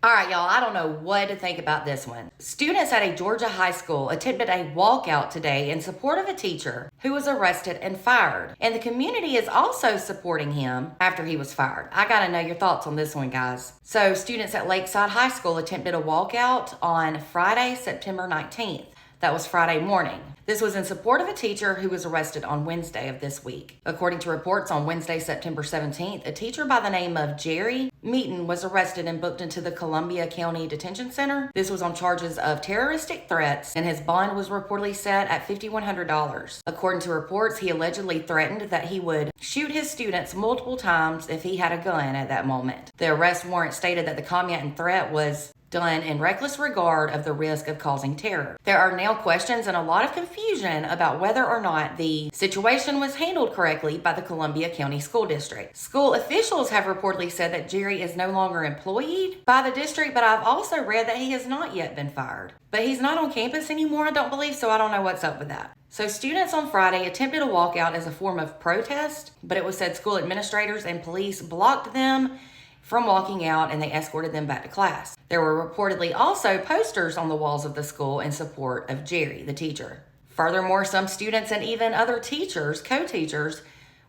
All right, y'all, I don't know what to think about this one. Students at a Georgia high school attempted a walkout today in support of a teacher who was arrested and fired. And the community is also supporting him after he was fired. I gotta know your thoughts on this one, guys. So students at Lakeside High School attempted a walkout on Friday, September 19th. That was Friday morning. This was in support of a teacher who was arrested on Wednesday of this week. According to reports on Wednesday, September 17th, a teacher by the name of Jerry Meaton was arrested and booked into the Columbia County Detention Center. This was on charges of terroristic threats, and his bond was reportedly set at $5,100. According to reports, he allegedly threatened that he would shoot his students multiple times if he had a gun at that moment. The arrest warrant stated that the comment and threat was done in reckless regard of the risk of causing terror. There are now questions and a lot of confusion about whether or not the situation was handled correctly by the Columbia County School District. School officials have reportedly said that Jerry is no longer employed by the district, but I've also read that he has not yet been fired. But he's not on campus anymore, I don't believe, so I don't know what's up with that. So students on Friday attempted a walkout as a form of protest, but it was said school administrators and police blocked them from walking out and they escorted them back to class. There were reportedly also posters on the walls of the school in support of Jerry, the teacher. Furthermore, some students and even other teachers, co-teachers,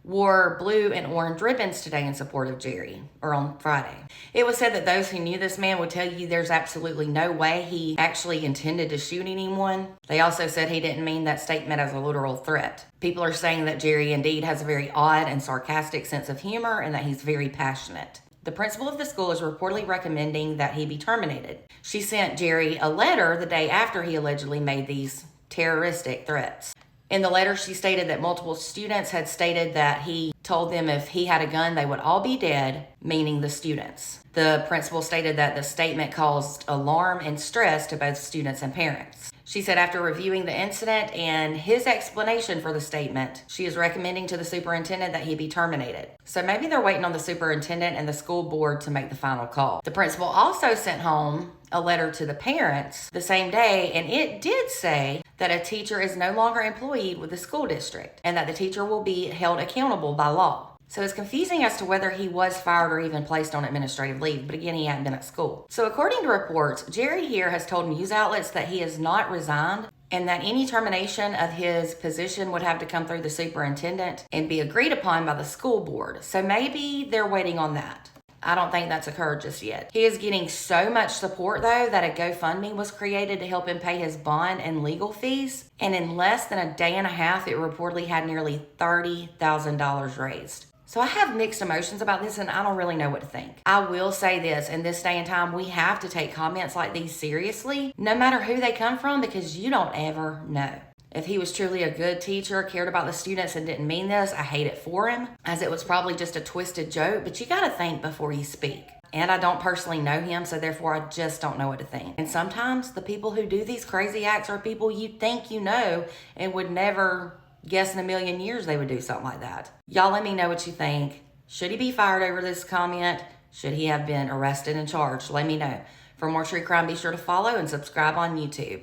wore blue and orange ribbons today in support of Jerry, or on Friday. It was said that those who knew this man would tell you there's absolutely no way he actually intended to shoot anyone. They also said he didn't mean that statement as a literal threat. People are saying that Jerry indeed has a very odd and sarcastic sense of humor and that he's very passionate. The principal of the school is reportedly recommending that he be terminated. She sent Jerry a letter the day after he allegedly made these terroristic threats. In the letter, she stated that multiple students had stated that he told them if he had a gun, they would all be dead, meaning the students. The principal stated that the statement caused alarm and stress to both students and parents. She said after reviewing the incident and his explanation for the statement, she is recommending to the superintendent that he be terminated. So maybe they're waiting on the superintendent and the school board to make the final call. The principal also sent home a letter to the parents the same day, and it did say that a teacher is no longer employed with the school district and that the teacher will be held accountable by law. So it's confusing as to whether he was fired or even placed on administrative leave, but again, he hadn't been at school. So according to reports, Jerry here has told news outlets that he has not resigned and that any termination of his position would have to come through the superintendent and be agreed upon by the school board. So maybe they're waiting on that. I don't think that's occurred just yet. He is getting so much support, though, that a GoFundMe was created to help him pay his bond and legal fees. And in less than a day and a half, it reportedly had nearly $30,000 raised. So I have mixed emotions about this and I don't really know what to think. I will say this, in this day and time, we have to take comments like these seriously, no matter who they come from, because you don't ever know. If he was truly a good teacher, cared about the students and didn't mean this, I hate it for him, as it was probably just a twisted joke, but you gotta think before you speak. And I don't personally know him, so therefore I just don't know what to think. And sometimes the people who do these crazy acts are people you think you know and would never guess in a million years they would do something like that. Y'all let me know what you think. Should he be fired over this comment? Should he have been arrested and charged? Let me know. For more true crime, be sure to follow and subscribe on YouTube.